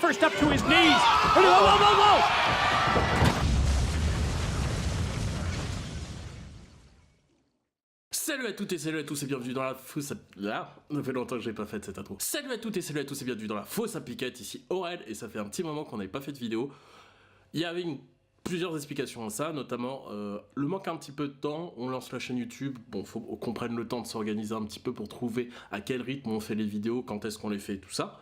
first up to his knees. Whoa, whoa, whoa, whoa! Salut à toutes et salut à tous et bienvenue dans la fausse... Là, ça fait longtemps que j'ai pas fait cette intro. Salut à toutes et salut à tous et bienvenue dans la fausse à piquette, ici Aurel, et ça fait un petit moment qu'on n'avait pas fait de vidéo. Il y avait plusieurs explications à ça, notamment le manque un petit peu de temps, on lance la chaîne YouTube, bon, faut qu'on prenne le temps de s'organiser un petit peu pour trouver à quel rythme on fait les vidéos, quand est-ce qu'on les fait, tout ça.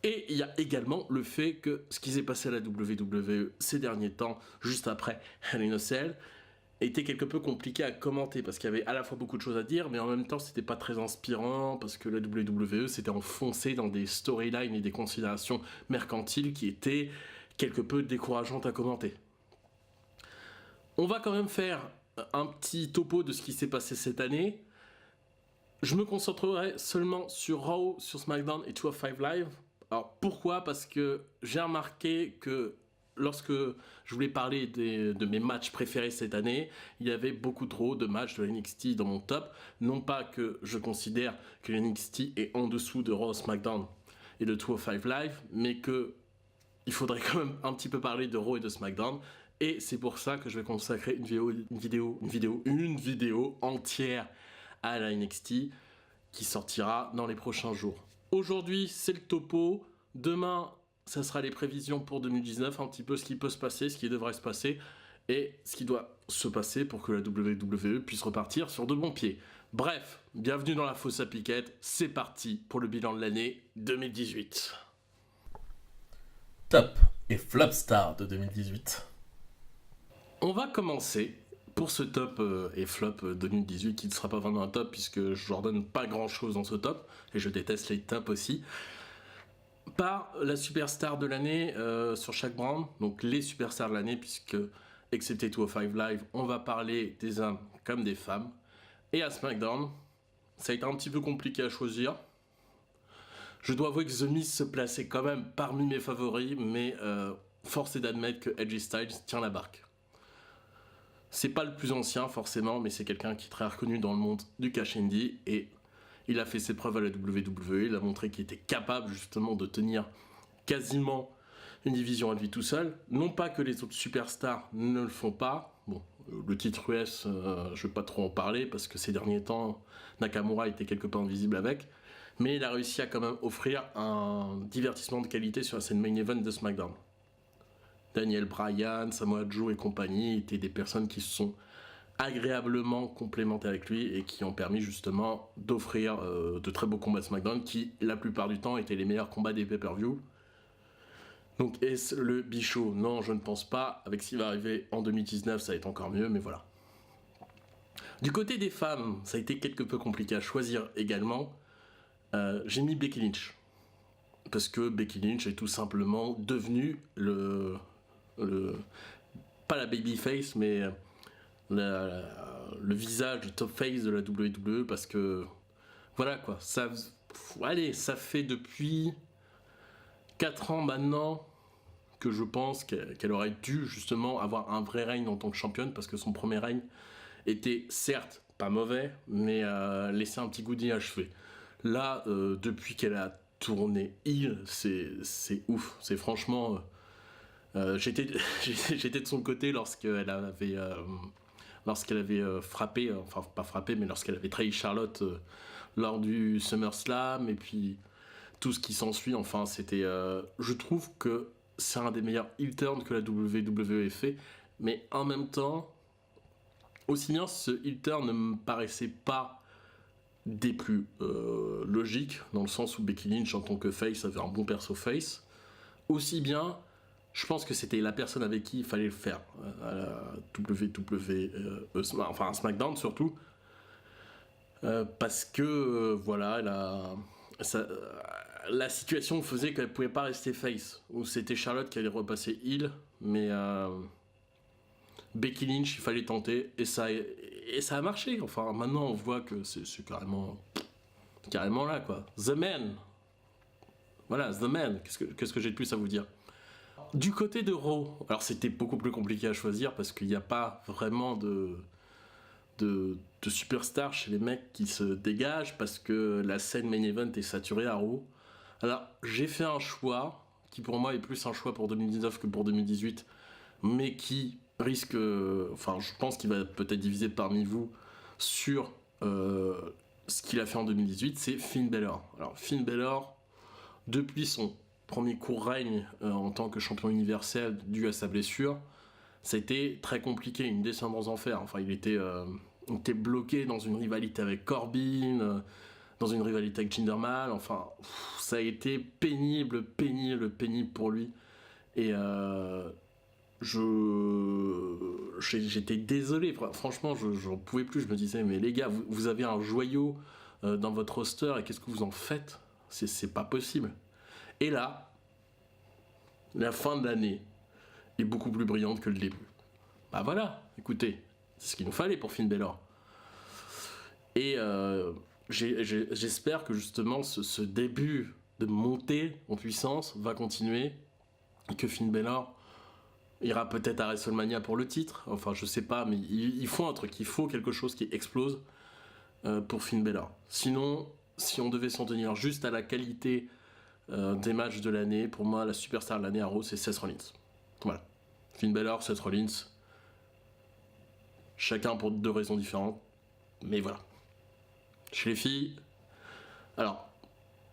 Et il y a également le fait que ce qui s'est passé à la WWE ces derniers temps, juste après Hell in a Cell, était quelque peu compliqué à commenter parce qu'il y avait à la fois beaucoup de choses à dire, mais en même temps c'était pas très inspirant parce que la WWE s'était enfoncée dans des storylines et des considérations mercantiles qui étaient quelque peu décourageantes à commenter. On va quand même faire un petit topo de ce qui s'est passé cette année. Je me concentrerai seulement sur Raw, sur SmackDown et 205 Live. Alors pourquoi ? Parce que j'ai remarqué que lorsque je voulais parler de mes matchs préférés cette année, il y avait beaucoup trop de matchs de NXT dans mon top. Non pas que je considère que NXT est en dessous de Raw, SmackDown et de 205 Live, mais que il faudrait quand même un petit peu parler de Raw et de SmackDown. Et c'est pour ça que je vais consacrer une vidéo entière à la NXT qui sortira dans les prochains jours. Aujourd'hui, c'est le topo. Demain, ça sera les prévisions pour 2019, un petit peu ce qui peut se passer, ce qui devrait se passer, et ce qui doit se passer pour que la WWE puisse repartir sur de bons pieds. Bref, bienvenue dans la fausse à piquette, c'est parti pour le bilan de l'année 2018. Top et flop star de 2018. On va commencer pour ce top et flop 2018 qui ne sera pas vraiment un top puisque je leur donne pas grand chose dans ce top et je déteste les tops aussi. Par la superstar de l'année sur chaque brand, donc les superstars de l'année, puisque, excepté 205 Live, on va parler des hommes comme des femmes. Et à SmackDown, ça a été un petit peu compliqué à choisir. Je dois avouer que The Miz se plaçait quand même parmi mes favoris, mais force est d'admettre que AJ Styles tient la barque. C'est pas le plus ancien forcément, mais c'est quelqu'un qui est très reconnu dans le monde du cash indie et il a fait ses preuves à la WWE, il a montré qu'il était capable justement de tenir quasiment une division à lui tout seul. Non pas que les autres superstars ne le font pas. Bon, le titre US, je vais pas trop en parler parce que ces derniers temps, Nakamura était quelque peu invisible avec. Mais il a réussi à quand même offrir un divertissement de qualité sur la scène main event de SmackDown. Daniel Bryan, Samoa Joe et compagnie étaient des personnes qui se sont agréablement complémentés avec lui et qui ont permis justement d'offrir de très beaux combats de SmackDown qui la plupart du temps étaient les meilleurs combats des pay-per-view. Donc est-ce le bichot ? Non, je ne pense pas. Avec ce qui va arriver en 2019, ça va être encore mieux, mais voilà. Du côté des femmes, ça a été quelque peu compliqué à choisir également. J'ai mis Becky Lynch. Parce que Becky Lynch est tout simplement devenue pas la babyface, mais le visage du top face de la WWE, parce que voilà quoi, ça fait depuis 4 ans maintenant que je pense qu'elle aurait dû justement avoir un vrai règne en tant que championne, parce que son premier règne était certes pas mauvais, mais laissait un petit goût d'inachevé. Là, depuis qu'elle a tourné heel, c'est ouf, c'est franchement... j'étais de son côté lorsqu'elle avait frappé, enfin pas frappé, mais lorsqu'elle avait trahi Charlotte lors du SummerSlam, et puis tout ce qui s'ensuit, enfin c'était... je trouve que c'est un des meilleurs heel turns que la WWE ait fait, mais en même temps, aussi bien ce heel turn ne me paraissait pas des plus logiques, dans le sens où Becky Lynch en tant que face avait un bon perso face, aussi bien... Je pense que c'était la personne avec qui il fallait le faire, à la enfin à SmackDown surtout, parce que voilà, la situation faisait qu'elle pouvait pas rester face, ou c'était Charlotte qui allait repasser heel, mais Becky Lynch, il fallait tenter, et ça a marché. Enfin maintenant on voit que c'est carrément là quoi. The Man, voilà, The Man, qu'est-ce que j'ai de plus à vous dire? Du côté de Raw, alors c'était beaucoup plus compliqué à choisir parce qu'il n'y a pas vraiment de superstars chez les mecs qui se dégagent parce que la scène main event est saturée à Raw. Alors j'ai fait un choix qui pour moi est plus un choix pour 2019 que pour 2018, mais qui risque, enfin je pense qu'il va peut-être diviser parmi vous sur ce qu'il a fait en 2018, c'est Finn Balor. Alors Finn Balor, depuis son premier court règne en tant que champion universel dû à sa blessure, ça a été très compliqué, une descente aux enfers. Enfin, il était bloqué dans une rivalité avec Corbin, dans une rivalité avec Jinder Mahal. Enfin, ça a été pénible pour lui. Et j'étais désolé. Franchement, j'en pouvais plus. Je me disais, mais les gars, vous avez un joyau dans votre roster et qu'est-ce que vous en faites ? C'est pas possible. Et là, la fin de l'année est beaucoup plus brillante que le début. Bah voilà, écoutez, c'est ce qu'il nous fallait pour Finn Balor. Et j'espère que justement ce début de montée en puissance va continuer et que Finn Balor ira peut-être à WrestleMania pour le titre. Enfin, je sais pas, mais il faut un truc, il faut quelque chose qui explose pour Finn Balor. Sinon, si on devait s'en tenir juste à la qualité des matchs de l'année, pour moi, la superstar de l'année à Raw, c'est Seth Rollins. Voilà. Finn Balor, Seth Rollins, chacun pour 2 raisons différentes, mais voilà. Chez les filles, alors,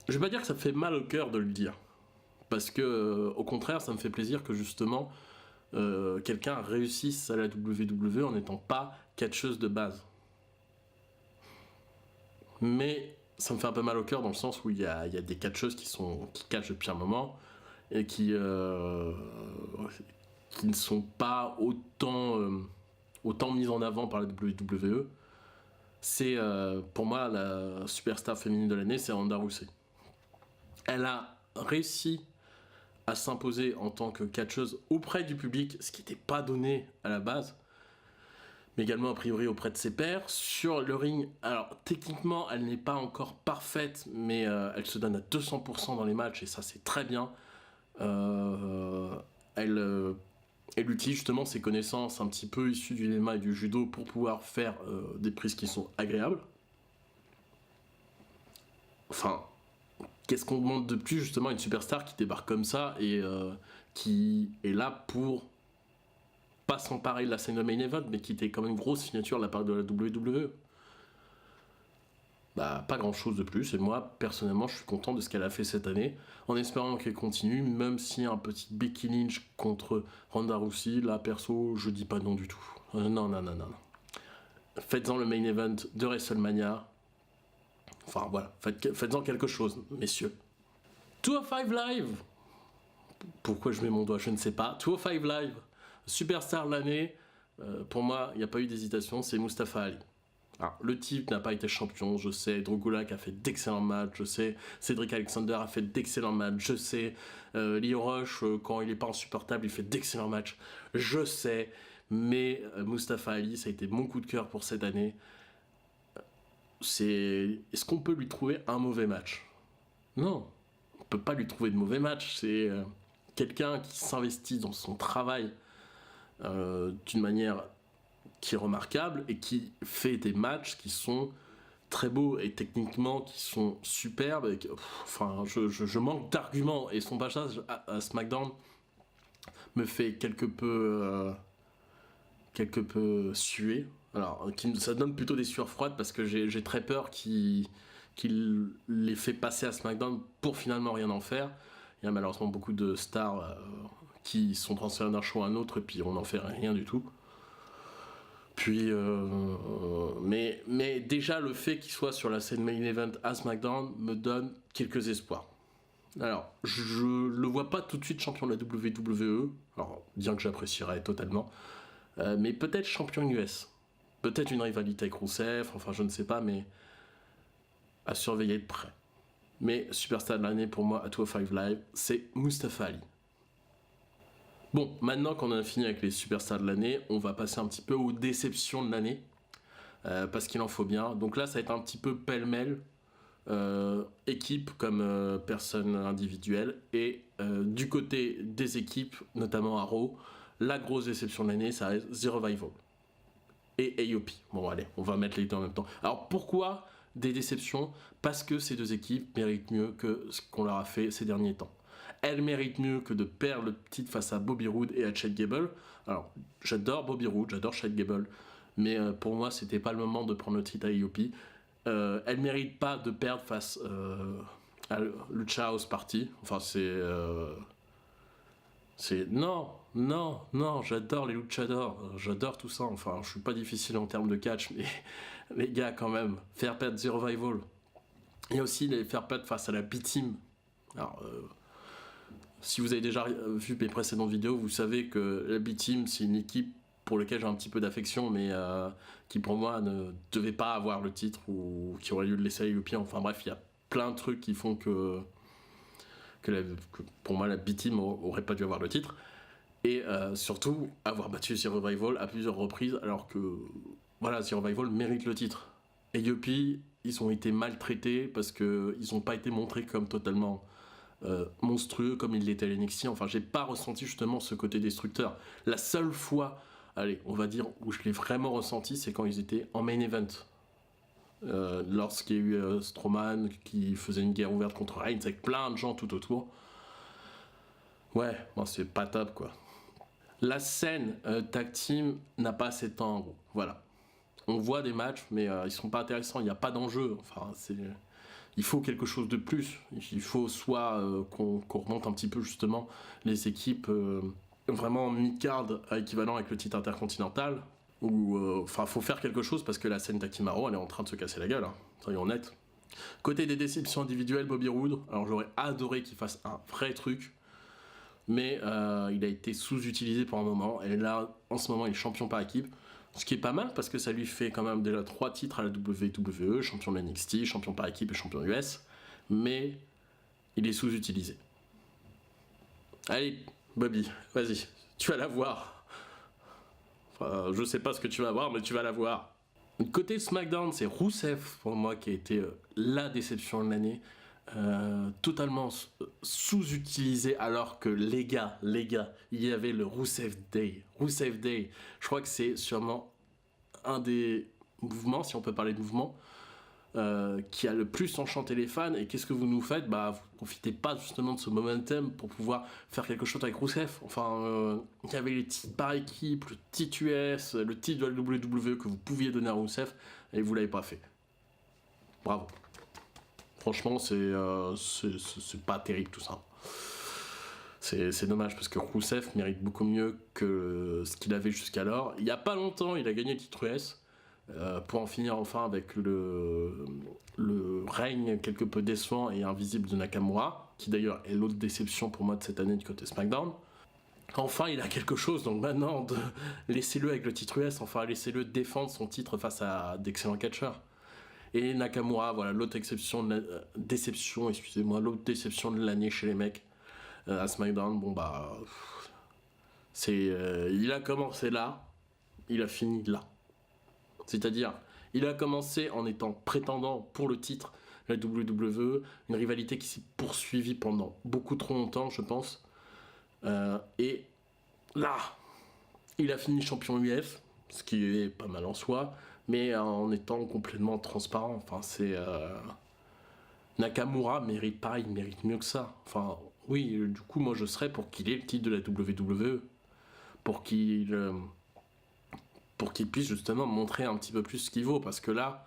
je vais pas dire que ça me fait mal au cœur de le dire, parce que, au contraire, ça me fait plaisir que justement, quelqu'un réussisse à la WWE en n'étant pas catcheuse de base. Mais ça me fait un peu mal au cœur dans le sens où il y a des catcheuses qui catchent depuis un moment et qui ne sont pas autant mises en avant par la WWE. C'est pour moi la superstar féminine de l'année, c'est Ronda Rousey. Elle a réussi à s'imposer en tant que catcheuse auprès du public, ce qui n'était pas donné à la base, mais également a priori auprès de ses pairs. Sur le ring, alors techniquement elle n'est pas encore parfaite, mais elle se donne à 200% dans les matchs et ça c'est très bien. Elle utilise justement ses connaissances un petit peu issues du MMA et du judo pour pouvoir faire des prises qui sont agréables. Enfin, qu'est-ce qu'on demande de plus justement à une superstar qui débarque comme ça et qui est là pour pas s'emparer de la scène de main event, mais qui était quand même une grosse signature de la part de la WWE. Bah, pas grand chose de plus, et moi, personnellement, je suis content de ce qu'elle a fait cette année, en espérant qu'elle continue, même si un petit Becky Lynch contre Ronda Rousey, là, perso, je dis pas non du tout. Non. Faites-en le main event de WrestleMania. Enfin, voilà, faites-en quelque chose, messieurs. 205 Live. Pourquoi je mets mon doigt, je ne sais pas. 205 Live. Superstar de l'année, pour moi, il n'y a pas eu d'hésitation, c'est Mustafa Ali. Alors, le type n'a pas été champion, je sais, Drew Gulak a fait d'excellents matchs, je sais, Cedric Alexander a fait d'excellents matchs, je sais, Lio Rush, quand il n'est pas insupportable, il fait d'excellents matchs, je sais, mais Mustafa Ali, ça a été mon coup de cœur pour cette année. Est-ce qu'on peut lui trouver un mauvais match ? Non, on ne peut pas lui trouver de mauvais match, c'est quelqu'un qui s'investit dans son travail d'une manière qui est remarquable et qui fait des matchs qui sont très beaux et techniquement qui sont superbes. Et enfin, je manque d'arguments et son passage à SmackDown me fait quelque peu suer. Alors, ça donne plutôt des sueurs froides parce que j'ai très peur qu'il les fait passer à SmackDown pour finalement rien en faire. Il y a malheureusement beaucoup de stars qui sont transférés d'un show à un autre et puis on n'en fait rien du tout. Puis, mais déjà le fait qu'il soit sur la scène main event à SmackDown me donne quelques espoirs. Alors, je le vois pas tout de suite champion de la WWE, alors bien que j'apprécierais totalement, mais peut-être champion US, peut-être une rivalité avec Rusev, enfin je ne sais pas, mais à surveiller de près. Mais superstar de l'année pour moi à 205 Live, c'est Mustafa Ali. Bon, maintenant qu'on a fini avec les superstars de l'année, on va passer un petit peu aux déceptions de l'année, parce qu'il en faut bien. Donc là, ça va être un petit peu pêle-mêle, équipe comme personne individuelle, et du côté des équipes, notamment à Raw, la grosse déception de l'année, ça reste The Revival et AOP. Bon, allez, on va mettre les deux en même temps. Alors pourquoi des déceptions ? Parce que ces deux équipes méritent mieux que ce qu'on leur a fait ces derniers temps. elle mérite mieux que de perdre le titre face à Bobby Roode et à Chad Gable. Alors, j'adore Bobby Roode, j'adore Chad Gable, mais pour moi, c'était pas le moment de prendre le titre à IOP. Elle mérite pas de perdre face à Lucha House Party. Enfin, non, j'adore les luchadors, j'adore tout ça. Enfin, je suis pas difficile en termes de catch, mais les gars, quand même, faire perdre The Revival. Il y a aussi les faire perdre face à la B-Team. Alors, si vous avez déjà vu mes précédentes vidéos, vous savez que la B-Team, c'est une équipe pour laquelle j'ai un petit peu d'affection, mais qui pour moi ne devait pas avoir le titre ou qui aurait dû le laisser à IOP. Enfin bref, il y a plein de trucs qui font que pour moi la B-Team aurait pas dû avoir le titre. Et surtout, avoir battu The Revival à plusieurs reprises, alors que voilà, The Revival mérite le titre. Et IOP, ils ont été maltraités parce qu'ils n'ont pas été montrés comme totalement monstrueux comme ils l'étaient à l'NXT. Enfin, j'ai pas ressenti justement ce côté destructeur. La seule fois, allez, on va dire, où je l'ai vraiment ressenti, c'est quand ils étaient en main event. Lorsqu'il y a eu Strowman qui faisait une guerre ouverte contre Reigns avec plein de gens tout autour. Ouais, bon, c'est pas top quoi. La scène tag team n'a pas assez de temps en gros. Voilà. On voit des matchs, mais ils sont pas intéressants. Il n'y a pas d'enjeu. Enfin, il faut quelque chose de plus. Il faut soit qu'on remonte un petit peu justement les équipes vraiment mid-card équivalent avec le titre intercontinental. Ou faut faire quelque chose parce que la scène tag team Raw, elle est en train de se casser la gueule. Hein. Soyons honnêtes. Côté des déceptions individuelles, Bobby Roode. Alors j'aurais adoré qu'il fasse un vrai truc. Mais il a été sous-utilisé pour un moment. Et là, en ce moment, il est champion par équipe. Ce qui est pas mal parce que ça lui fait quand même déjà 3 titres à la WWE, champion de NXT, champion par équipe et champion US. Mais il est sous-utilisé. Allez, Bobby, vas-y, tu vas la voir. Enfin, je sais pas ce que tu vas voir, mais tu vas la voir. Côté SmackDown, c'est Rusev pour moi qui a été la déception de l'année. Totalement sous-utilisé alors que les gars, il y avait le Rusev Day. Rusev Day, je crois que c'est sûrement un des mouvements, si on peut parler de mouvement, qui a le plus enchanté les fans. Et qu'est-ce que vous nous faites ? Bah, vous profitez pas justement de ce momentum pour pouvoir faire quelque chose avec Rusev. Enfin, il y avait les titres par équipe, le titre US, le titre de la WWE que vous pouviez donner à Rusev et vous l'avez pas fait. Bravo. Franchement, c'est pas terrible tout ça. C'est dommage parce que Rusev mérite beaucoup mieux que ce qu'il avait jusqu'alors. Il y a pas longtemps, il a gagné le titre US pour en finir enfin avec le règne quelque peu décevant et invisible de Nakamura, qui d'ailleurs est l'autre déception pour moi de cette année du côté SmackDown. Enfin, il a quelque chose, donc maintenant, laissez-le avec le titre US, enfin laissez-le défendre son titre face à d'excellents catcheurs. Et Nakamura, voilà, l'autre déception de l'année chez les mecs à SmackDown. Bon bah, il a commencé là, il a fini là. C'est-à-dire, il a commencé en étant prétendant pour le titre la WWE, une rivalité qui s'est poursuivie pendant beaucoup trop longtemps, je pense. Et là, il a fini champion UF, ce qui est pas mal en soi. Mais en étant complètement transparent. Enfin, Nakamura mérite pareil, il mérite mieux que ça. Enfin, oui, du coup, moi je serais pour qu'il ait le titre de la WWE. Pour qu'il puisse justement montrer un petit peu plus ce qu'il vaut. Parce que là,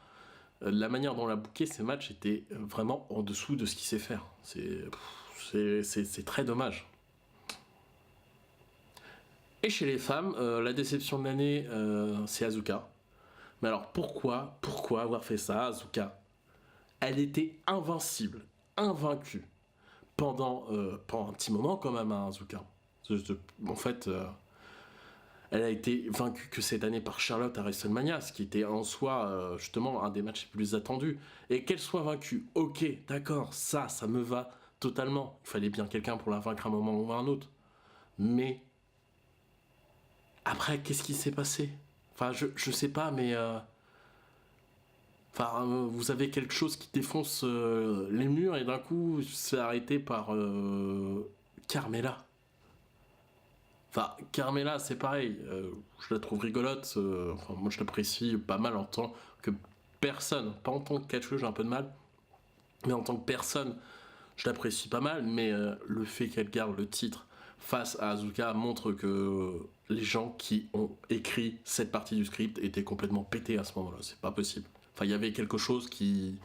la manière dont on a booké ces matchs était vraiment en dessous de ce qu'il sait faire. C'est très dommage. Et chez les femmes, la déception de l'année, c'est Asuka. Mais alors pourquoi avoir fait ça, Asuka ? Elle était invincible, invaincue, pendant un petit moment quand même, hein, Asuka. En fait, elle a été vaincue que cette année par Charlotte à WrestleMania, ce qui était en soi justement un des matchs les plus attendus. Et qu'elle soit vaincue, ok, d'accord, ça me va totalement. Il fallait bien quelqu'un pour la vaincre à un moment ou à un autre. Mais après, qu'est-ce qui s'est passé ? Enfin, je sais pas, mais... vous avez quelque chose qui défonce les murs et d'un coup, c'est arrêté par Carmella. Enfin, Carmella, c'est pareil. Je la trouve rigolote. Moi, je l'apprécie pas mal en tant que personne. Pas en tant que catcheuse, j'ai un peu de mal. Mais en tant que personne, je l'apprécie pas mal, mais le fait qu'elle garde le titre face à Asuka montre que les gens qui ont écrit cette partie du script étaient complètement pétés à ce moment-là. C'est pas possible. Enfin, il y avait quelque chose qui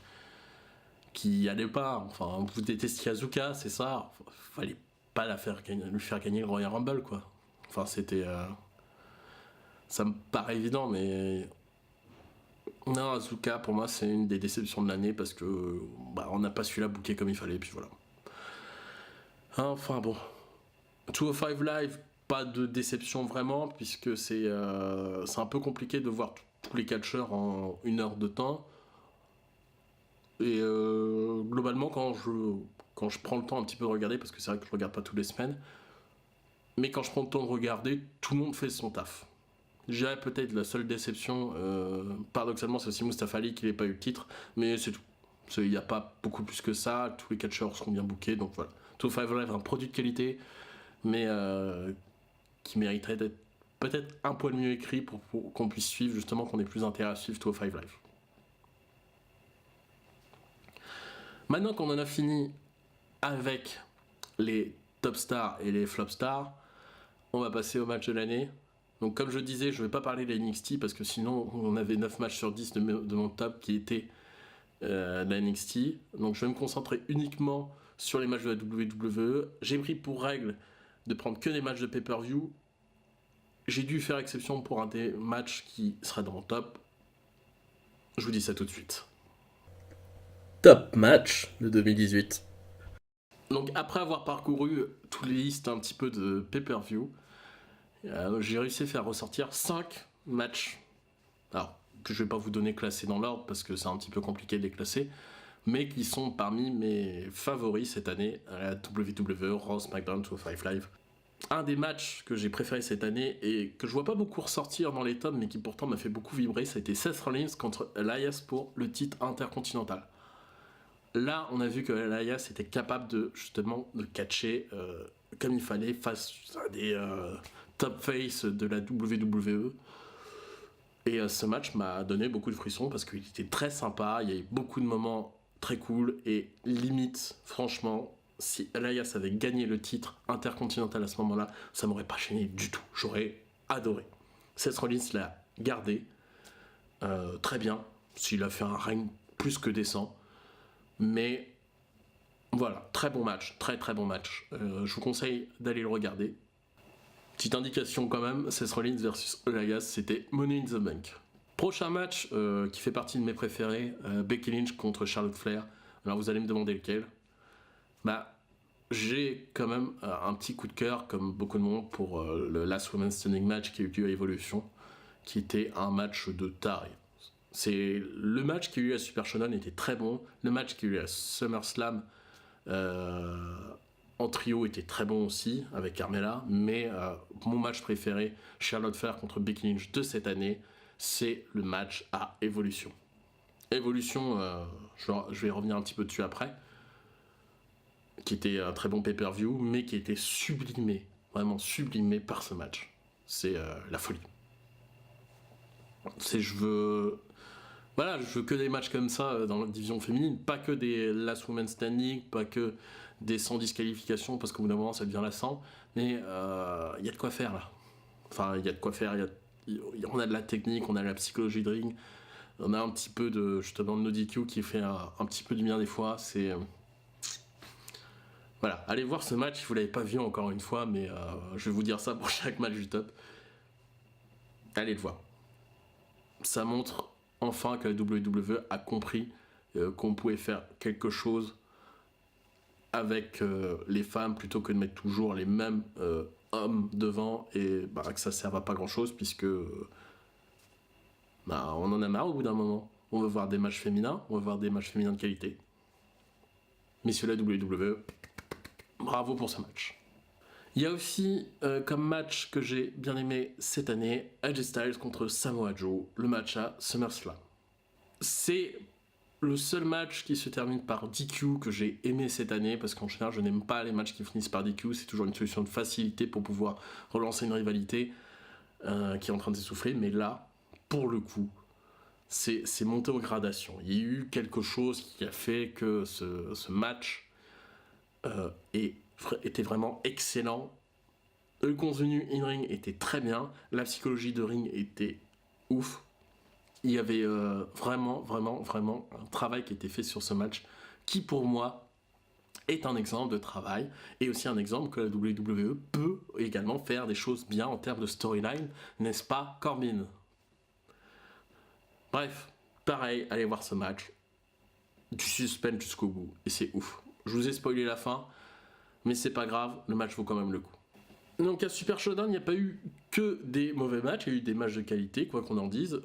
allait pas. Enfin, vous détestiez Asuka, c'est ça. Fallait pas lui faire gagner le Royal Rumble, quoi. Enfin, c'était... ça me paraît évident, mais... Non, Asuka, pour moi, c'est une des déceptions de l'année parce que on n'a pas su la booker comme il fallait, puis voilà. Enfin bon. 205 Live, pas de déception vraiment, puisque c'est un peu compliqué de voir tous les catcheurs en 1 heure de temps. Et globalement, quand je prends le temps un petit peu de regarder, parce que c'est vrai que je regarde pas toutes les semaines, mais quand je prends le temps de regarder, tout le monde fait son taf. Je dirais peut-être la seule déception, paradoxalement, c'est aussi Mustafa Ali qui n'ait pas eu le titre, mais c'est tout. Il n'y a pas beaucoup plus que ça, tous les catcheurs seront bien bookés, donc voilà. 205 Live, un produit de qualité, mais qui mériterait d'être peut-être un poil mieux écrit pour qu'on puisse suivre, justement, qu'on ait plus intérêt à suivre 205 Live. Maintenant qu'on en a fini avec les top stars et les flop stars, on va passer au match de l'année. Donc comme je disais, je ne vais pas parler de la NXT parce que sinon on avait 9 matchs sur 10 de mon top qui étaient la NXT. Donc je vais me concentrer uniquement sur les matchs de la WWE. J'ai pris pour règle de prendre que des matchs de pay-per-view. J'ai dû faire exception pour un des matchs qui sera dans mon top. Je vous dis ça tout de suite. Top match de 2018. Donc après avoir parcouru toutes les listes un petit peu de pay-per-view, j'ai réussi à faire ressortir 5 matchs. Alors, que je vais pas vous donner classés dans l'ordre parce que c'est un petit peu compliqué de les classer, mais qui sont parmi mes favoris cette année à la WWE, Raw, SmackDown, 205 Live. Un des matchs que j'ai préféré cette année et que je vois pas beaucoup ressortir dans les tops, mais qui pourtant m'a fait beaucoup vibrer, ça a été Seth Rollins contre Elias pour le titre intercontinental. Là, on a vu que Elias était capable de justement de catcher comme il fallait face à des top face de la WWE. Et ce match m'a donné beaucoup de frissons parce qu'il était très sympa, il y avait beaucoup de moments très cool et limite, franchement, si Elias avait gagné le titre intercontinental à ce moment-là, ça m'aurait pas gêné du tout, j'aurais adoré. Seth Rollins l'a gardé très bien, s'il a fait un règne plus que décent. Mais voilà, très bon match, très très bon match. Je vous conseille d'aller le regarder. Petite indication quand même, Seth Rollins versus Elias, c'était Money in the Bank. Prochain match qui fait partie de mes préférés, Becky Lynch contre Charlotte Flair. Alors vous allez me demander lequel. J'ai quand même un petit coup de cœur, comme beaucoup de monde, pour le Last Women's Standing match qui a eu lieu à Evolution, qui était un match de taré. C'est le match qui a eu à Super Showdown était très bon. Le match qui a eu à SummerSlam en trio était très bon aussi avec Carmella. Mais mon match préféré, Charlotte Flair contre Becky Lynch de cette année, c'est le match à Evolution. Evolution, je vais revenir un petit peu dessus après, qui était un très bon pay-per-view, mais qui était sublimé, vraiment sublimé par ce match. C'est la folie. Je veux que des matchs comme ça dans la division féminine, pas que des Last Women Standing, pas que des sans disqualification, parce qu'au bout d'un moment ça devient lassant, mais il y a de quoi faire là. Enfin, il y a de quoi faire, on a de la technique, on a de la psychologie de ring, on a un petit peu de, justement, de no DQ qui fait un petit peu du bien des fois, c'est... Voilà, allez voir ce match si vous l'avez pas vu encore une fois, mais je vais vous dire ça pour chaque match du top. Allez le voir. Ça montre enfin que la WWE a compris qu'on pouvait faire quelque chose avec les femmes plutôt que de mettre toujours les mêmes hommes devant et que ça ne serve à pas grand chose puisque on en a marre au bout d'un moment. On veut voir des matchs féminins, on veut voir des matchs féminins de qualité. Messieurs la WWE, bravo pour ce match. Il y a aussi comme match que j'ai bien aimé cette année, AJ Styles contre Samoa Joe, le match à SummerSlam. C'est le seul match qui se termine par DQ que j'ai aimé cette année, parce qu'en général je n'aime pas les matchs qui finissent par DQ, c'est toujours une solution de facilité pour pouvoir relancer une rivalité qui est en train de s'essouffler, mais là, pour le coup, c'est monté aux gradations. Il y a eu quelque chose qui a fait que ce match était vraiment excellent. Le contenu in-ring était très bien. La psychologie de ring était ouf. Il y avait vraiment un travail qui était fait sur ce match qui, pour moi, est un exemple de travail et aussi un exemple que la WWE peut également faire des choses bien en termes de storyline, n'est-ce pas, Corbin? Bref, pareil, allez voir ce match. Du suspense jusqu'au bout et c'est ouf. Je vous ai spoilé la fin, mais c'est pas grave, le match vaut quand même le coup. Donc à Super Showdown, il n'y a pas eu que des mauvais matchs, il y a eu des matchs de qualité, quoi qu'on en dise.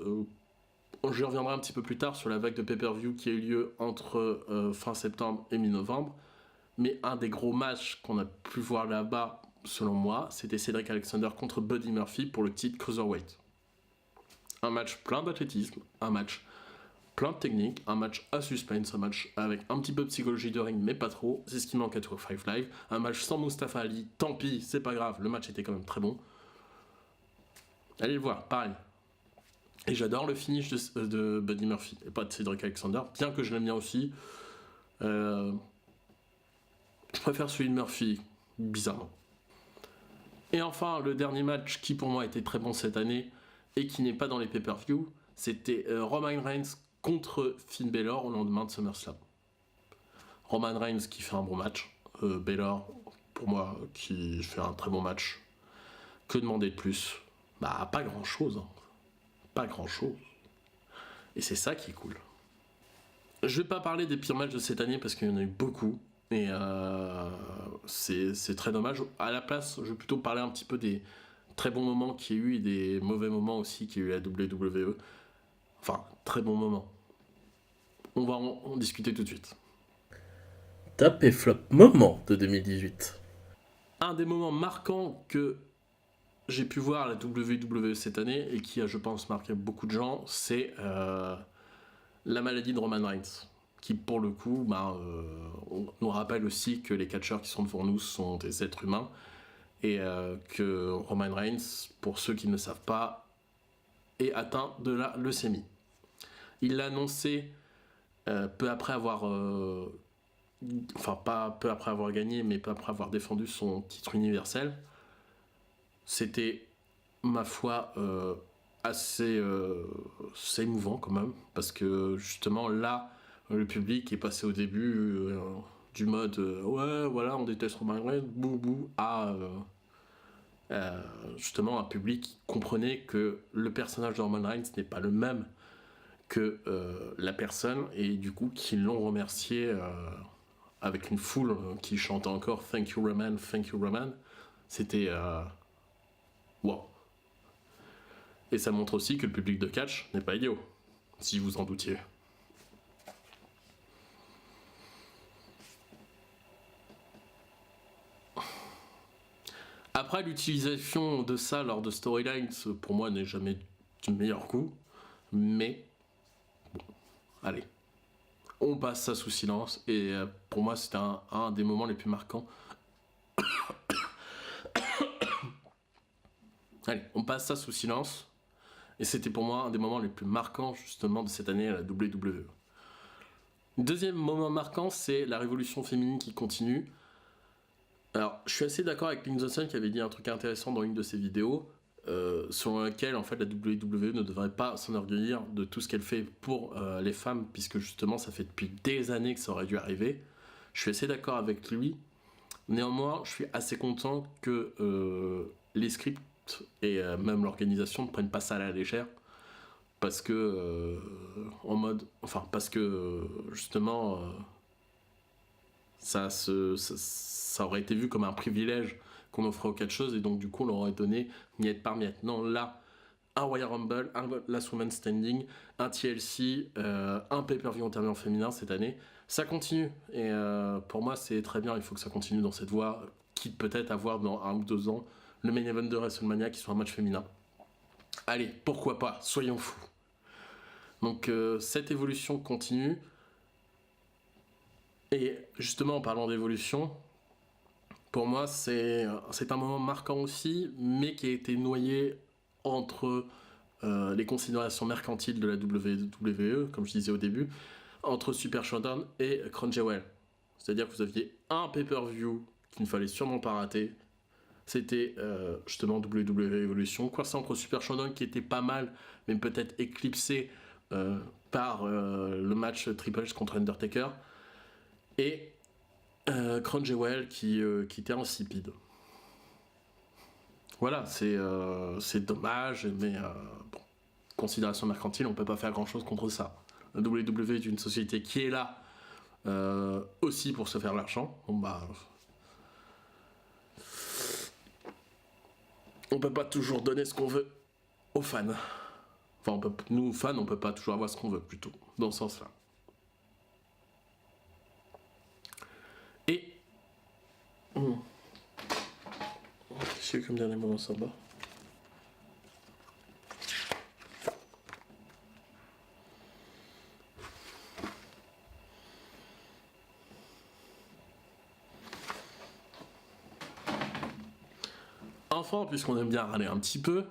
Je reviendrai un petit peu plus tard sur la vague de pay-per-view qui a eu lieu entre fin septembre et mi-novembre. Mais un des gros matchs qu'on a pu voir là-bas, selon moi, c'était Cedric Alexander contre Buddy Murphy pour le titre Cruiserweight. Un match plein d'athlétisme, un match plein de technique, un match à suspense, un match avec un petit peu de psychologie de ring, mais pas trop. C'est ce qui manque à 205 Live. Un match sans Mustafa Ali, tant pis, c'est pas grave, le match était quand même très bon. Allez le voir, pareil. Et j'adore le finish de Buddy Murphy, et pas de Cedric Alexander, bien que je l'aime bien aussi. Je préfère celui de Murphy, bizarrement. Et enfin, le dernier match qui pour moi était très bon cette année, et qui n'est pas dans les pay-per-view, c'était Roman Reigns contre Finn Balor au lendemain de SummerSlam. Roman Reigns qui fait un bon match, Balor, pour moi, qui fait un très bon match. Que demander de plus? Bah, pas grand-chose. Hein. Pas grand-chose. Et c'est ça qui est cool. Je vais pas parler des pires matchs de cette année parce qu'il y en a eu beaucoup. Et c'est très dommage. À la place, je vais plutôt parler un petit peu des très bons moments qu'il y a eu et des mauvais moments aussi qu'il y a eu à la WWE. Enfin, très bons moments. On va en discuter tout de suite. Top et flop moment de 2018. Un des moments marquants que j'ai pu voir à la WWE cette année et qui a, je pense, marqué beaucoup de gens, c'est la maladie de Roman Reigns. Qui, pour le coup, on nous rappelle aussi que les catcheurs qui sont devant nous sont des êtres humains et que Roman Reigns, pour ceux qui ne le savent pas, est atteint de la leucémie. Il l'a annoncé peu après avoir... enfin, pas peu après avoir gagné, mais peu après avoir défendu son titre universel. C'était, ma foi, assez émouvant quand même, parce que justement là, le public est passé au début du mode ouais, voilà, on déteste Roman Reigns, bou bou, à justement un public qui comprenait que le personnage de Roman Reigns n'est pas le même que la personne, et du coup, qui l'ont remercié avec une foule qui chantait encore Thank you Roman, Thank you Roman. C'était wow. Et ça montre aussi que le public de catch n'est pas idiot, si vous en doutiez. Après, l'utilisation de ça lors de storylines, pour moi, n'est jamais du meilleur coup. Mais, bon, allez. On passe ça sous silence. Et pour moi, c'était un des moments les plus marquants. Allez, on passe ça sous silence. Et c'était pour moi un des moments les plus marquants, justement, de cette année à la WWE. Deuxième moment marquant, c'est la révolution féminine qui continue. Alors, je suis assez d'accord avec Lynn Johnson qui avait dit un truc intéressant dans une de ses vidéos, selon laquelle, en fait, la WWE ne devrait pas s'enorgueillir de tout ce qu'elle fait pour les femmes, puisque justement, ça fait depuis des années que ça aurait dû arriver. Je suis assez d'accord avec lui. Néanmoins, je suis assez content que les scripts et même l'organisation ne prennent pas ça à la légère, parce que parce que justement ça aurait été vu comme un privilège qu'on offrait aux catcheuses, et donc du coup on leur aurait donné miette par miette. Non, là, un Royal Rumble, un Last Woman Standing, un TLC, un pay-per-view en féminin cette année, ça continue, et pour moi c'est très bien, il faut que ça continue dans cette voie, quitte peut-être à voir dans 1 ou 2 ans le main event de WrestleMania qui soit un match féminin. Allez, pourquoi pas, soyons fous. Donc cette évolution continue. Et justement, en parlant d'évolution, pour moi, c'est un moment marquant aussi, mais qui a été noyé entre les considérations mercantiles de la WWE, comme je disais au début, entre Super Showdown et Crown Jewel. C'est-à-dire que vous aviez un pay-per-view qu'il ne fallait sûrement pas rater. C'était justement WWE Evolution, coincé entre Super Showdown qui était pas mal, mais peut-être éclipsé par le match Triple H contre Undertaker, et Crown Jewel qui était insipide. Voilà, c'est dommage, mais bon, considération mercantile, on peut pas faire grand chose contre ça. La WWE est une société qui est là aussi pour se faire l'argent. Bon, bah, on peut pas toujours donner ce qu'on veut aux fans. Enfin, nous, fans, on peut pas toujours avoir ce qu'on veut, plutôt, dans ce sens-là. Et... C'est comme dernier moment, ça va. Enfin, puisqu'on aime bien râler un petit peu,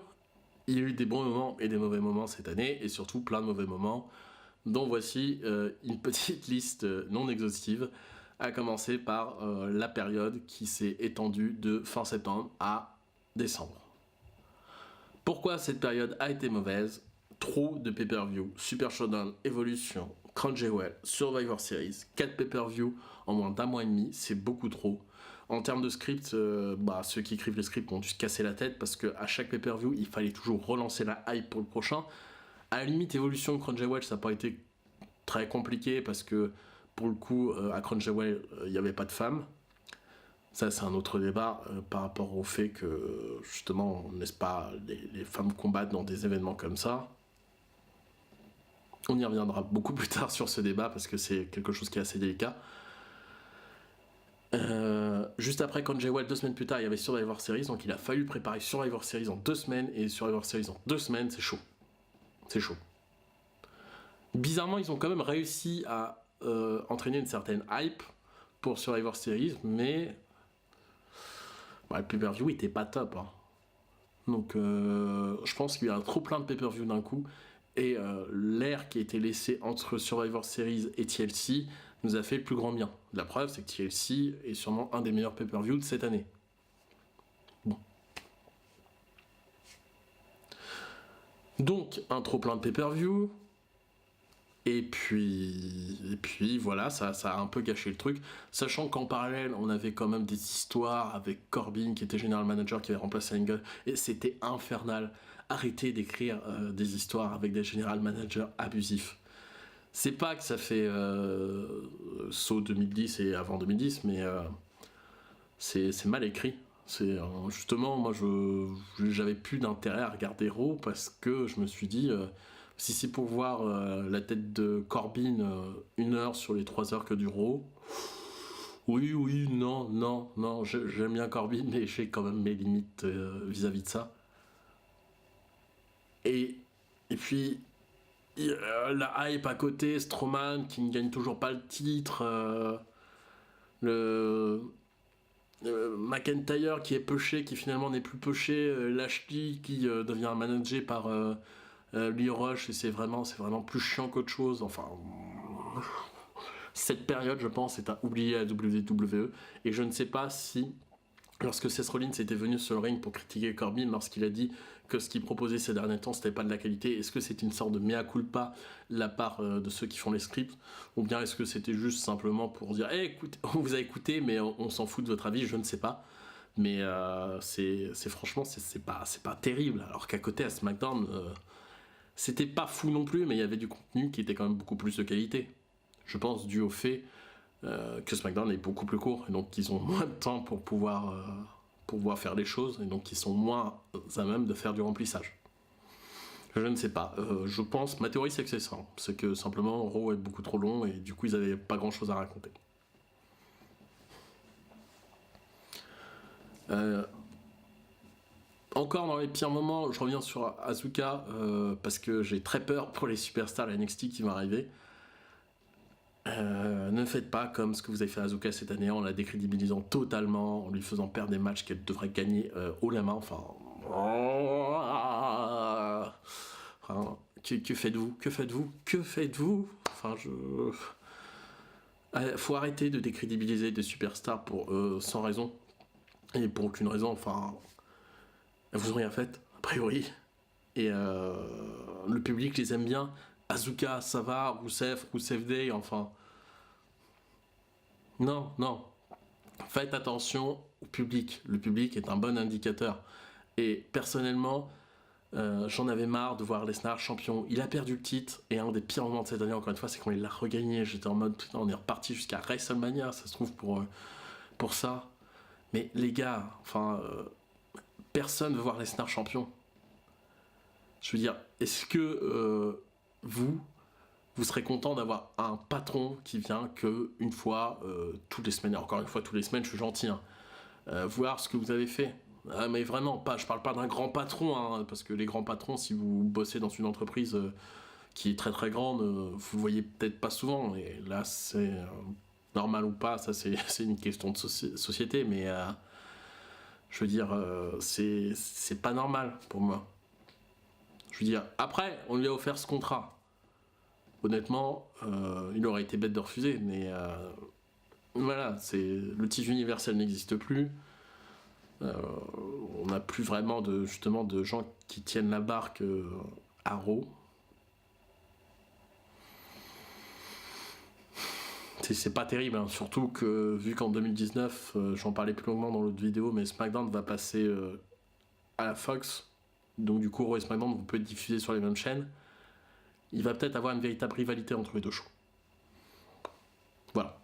il y a eu des bons moments et des mauvais moments cette année, et surtout plein de mauvais moments, dont voici une petite liste non exhaustive, à commencer par la période qui s'est étendue de fin septembre à décembre. Pourquoi cette période a été mauvaise? Trop de pay-per-view, Super Showdown, Evolution, Crown Jewel, Survivor Series, 4 pay-per-view en moins d'un mois et demi, c'est beaucoup trop. En termes de script, ceux qui écrivent les scripts ont dû se casser la tête parce qu'à chaque pay-per-view, il fallait toujours relancer la hype pour le prochain. À la limite, Evolution, Crown Jewel, ça n'a pas été très compliqué parce que pour le coup, à Crown Jewel, il n'y avait pas de femmes. Ça, c'est un autre débat par rapport au fait que, justement, n'est-ce pas, les femmes combattent dans des événements comme ça. On y reviendra beaucoup plus tard sur ce débat parce que c'est quelque chose qui est assez délicat. Juste après Crown Jewel, 2 semaines plus tard, il y avait Survivor Series, donc il a fallu préparer Survivor Series en 2 semaines, et Survivor Series en 2 semaines, c'est chaud. C'est chaud. Bizarrement, ils ont quand même réussi à entraîner une certaine hype pour Survivor Series, mais le pay-per-view était pas top. Hein. Donc je pense qu'il y a trop plein de pay-per-view d'un coup, et l'air qui a été laissé entre Survivor Series et TLC nous a fait le plus grand bien. La preuve, c'est que TLC est sûrement un des meilleurs pay-per-view de cette année. Bon. Donc, un trop plein de pay-per-view. Et puis voilà, ça a un peu gâché le truc. Sachant qu'en parallèle, on avait quand même des histoires avec Corbin, qui était General Manager, qui avait remplacé Angle. Et c'était infernal. Arrêtez d'écrire des histoires avec des General Managers abusifs. C'est pas que ça fait saut 2010 et avant 2010, mais c'est mal écrit. Justement, moi, j'avais plus d'intérêt à regarder Raw parce que je me suis dit, si c'est pour voir la tête de Corbin 1 heure sur les 3 heures que du Raw, oui, non, j'aime bien Corbin, mais j'ai quand même mes limites vis-à-vis de ça. Et puis... la hype à côté, Strowman qui ne gagne toujours pas le titre, McIntyre qui est poché, qui finalement n'est plus poché, Lashley qui devient managé par Lio Rush, et c'est vraiment plus chiant qu'autre chose. Enfin, cette période, je pense, est à oublier à WWE, et je ne sais pas si, lorsque Seth Rollins était venu sur le ring pour critiquer Corbin, lorsqu'il a dit que ce qu'il proposait ces derniers temps, c'était pas de la qualité, est-ce que c'est une sorte de mea culpa de la part de ceux qui font les scripts, ou bien est-ce que c'était juste simplement pour dire écoute, on vous a écouté, mais on s'en fout de votre avis, je ne sais pas. Mais franchement, c'est pas terrible. Alors qu'à côté, à SmackDown, c'était pas fou non plus, mais il y avait du contenu qui était quand même beaucoup plus de qualité. Je pense dû au fait que SmackDown est beaucoup plus court, et donc ils ont moins de temps pour pouvoir faire les choses, et donc ils sont moins à même de faire du remplissage. Je ne sais pas. Je pense, ma théorie c'est que c'est ça. C'est que simplement Raw est beaucoup trop long, et du coup ils n'avaient pas grand chose à raconter. Encore dans les pires moments, je reviens sur Asuka, parce que j'ai très peur pour les superstars de la NXT qui vont arriver. Ne faites pas comme ce que vous avez fait à Asuka cette année, en la décrédibilisant totalement, en lui faisant perdre des matchs qu'elle devrait gagner haut la main. Enfin, que faites-vous? Enfin, Faut arrêter de décrédibiliser des superstars sans raison. Et pour aucune raison, enfin... Elles vous ont rien fait, a priori. Et le public les aime bien. Asuka, ça va, Rousseff Day, enfin... Non, non. Faites attention au public. Le public est un bon indicateur. Et personnellement, j'en avais marre de voir Lesnar champion. Il a perdu le titre. Et un des pires moments de cette année, encore une fois, c'est quand il l'a regagné. J'étais en mode, putain, on est reparti jusqu'à WrestleMania, ça se trouve, pour ça. Mais les gars, enfin... personne veut voir Lesnar champion. Je veux dire, est-ce que vous serez content d'avoir un patron qui vient que une fois toutes les semaines, et encore une fois toutes les semaines, je suis gentil, hein, voir ce que vous avez fait. Ah, mais vraiment, je parle pas d'un grand patron, hein, parce que les grands patrons, si vous bossez dans une entreprise qui est très très grande, vous le voyez peut-être pas souvent, et là c'est normal ou pas, ça c'est une question de société, mais je veux dire, c'est pas normal pour moi. Je veux dire, après, on lui a offert ce contrat. Honnêtement, il aurait été bête de refuser, mais voilà, le titre universel n'existe plus. On n'a plus vraiment de gens qui tiennent la barque à Raw. C'est pas terrible, hein. Surtout que vu qu'en 2019, j'en parlais plus longuement dans l'autre vidéo, mais SmackDown va passer à la Fox, donc du coup Raw et SmackDown vont peut être diffusés sur les mêmes chaînes. Il va peut-être avoir une véritable rivalité entre les deux shows. Voilà.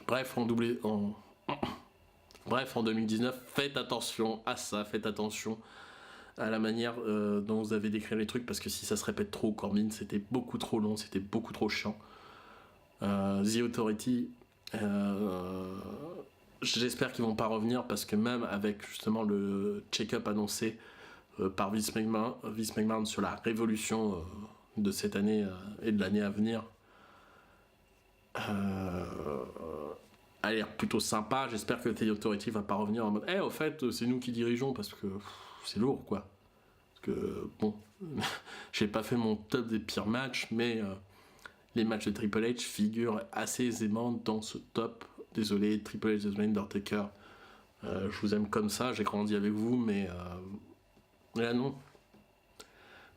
Bref, en 2019, faites attention à ça, faites attention à la manière dont vous avez décrit les trucs, parce que si ça se répète trop, Corbin, c'était beaucoup trop long, c'était beaucoup trop chiant. The Authority, j'espère qu'ils vont pas revenir, parce que même avec justement le check-up annoncé par Vince McMahon sur la révolution de cette année et de l'année à venir, a l'air plutôt sympa. J'espère que The Authority va pas revenir en mode au fait c'est nous qui dirigeons, parce que c'est lourd quoi. Parce que bon, j'ai pas fait mon top des pires matchs, mais les matchs de Triple H figurent assez aisément dans ce top. Désolé Triple H, désolé Undertaker, je vous aime comme ça, j'ai grandi avec vous, mais là non. Vous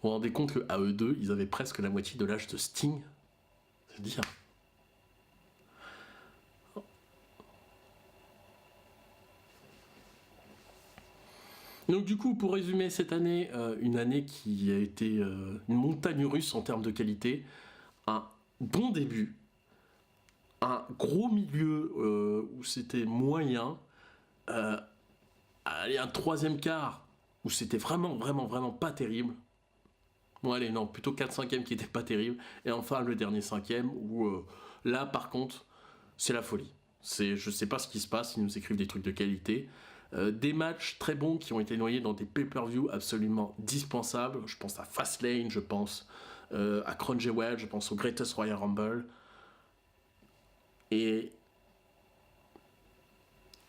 vous rendez compte qu'à eux deux, ils avaient presque la moitié de l'âge de Sting, c'est dire. Donc du coup, pour résumer cette année, une année qui a été une montagne russe en termes de qualité, un bon début, un gros milieu où c'était moyen, allez, un troisième quart où c'était vraiment pas terrible. Bon allez, non, plutôt 4/5e qui était pas terrible, et enfin le dernier 5e où là par contre, c'est la folie. Je sais pas ce qui se passe, ils nous écrivent des trucs de qualité. Des matchs très bons qui ont été noyés dans des pay-per-view absolument dispensables. Je pense à Fastlane, je pense à Crown Jewel, je pense au Greatest Royal Rumble. Et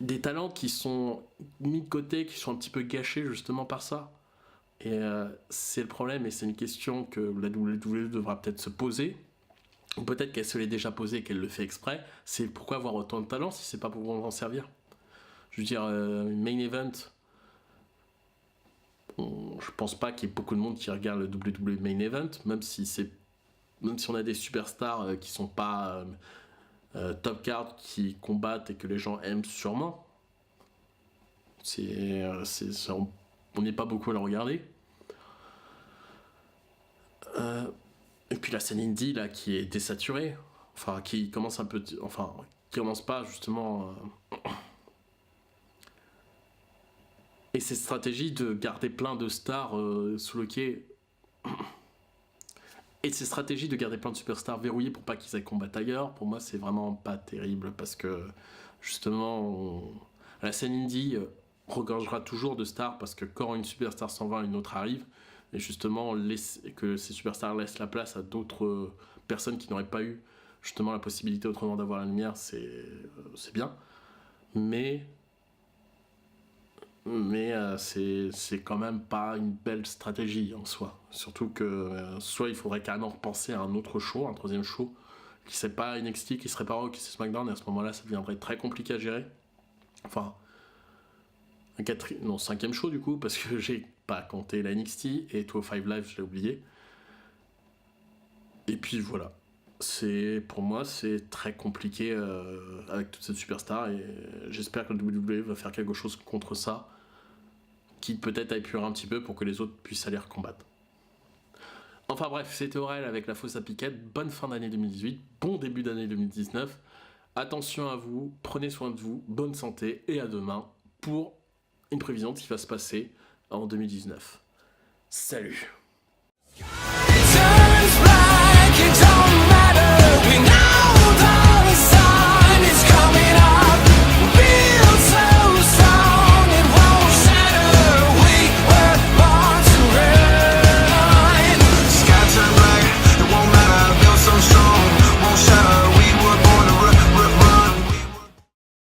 des talents qui sont mis de côté, qui sont un petit peu gâchés justement par ça. Et c'est le problème, et c'est une question que la WWE devra peut-être se poser. Ou peut-être qu'elle se l'est déjà posée et qu'elle le fait exprès. C'est pourquoi avoir autant de talent si c'est pas pour en servir. Je veux dire, main event, je pense pas qu'il y ait beaucoup de monde qui regarde le WWE main event, même si on a des superstars qui sont pas top card, qui combattent et que les gens aiment sûrement. On n'est pas beaucoup à le regarder. Et puis la scène indie là qui est désaturée, enfin qui commence un peu, enfin qui commence pas justement. Et cette stratégie de garder plein de stars sous le quai. Et ces stratégies de garder plein de superstars verrouillés pour pas qu'ils aillent combattre ailleurs, pour moi c'est vraiment pas terrible, parce que justement la scène indie regorgera toujours de stars, parce que quand une superstar s'en va, une autre arrive, et justement que ces superstars laissent la place à d'autres personnes qui n'auraient pas eu justement la possibilité autrement d'avoir la lumière, c'est bien. Mais mais c'est quand même pas une belle stratégie en soi. Surtout que soit il faudrait carrément repenser à un autre show, un troisième show, qui serait pas NXT, qui serait pas Raw, qui serait SmackDown, et à ce moment-là ça deviendrait très compliqué à gérer. Enfin, cinquième show du coup, parce que j'ai pas compté la NXT, et 205 Live je l'ai oublié. Et puis voilà. Pour moi, c'est très compliqué avec toute cette superstar, et j'espère que le WWE va faire quelque chose contre ça, qui peut-être appuiera un petit peu pour que les autres puissent aller recombattre. Enfin bref, c'était Aurel avec la fausse à piquette. Bonne fin d'année 2018, bon début d'année 2019. Attention à vous, prenez soin de vous, bonne santé, et à demain pour une prévision de ce qui va se passer en 2019. Salut!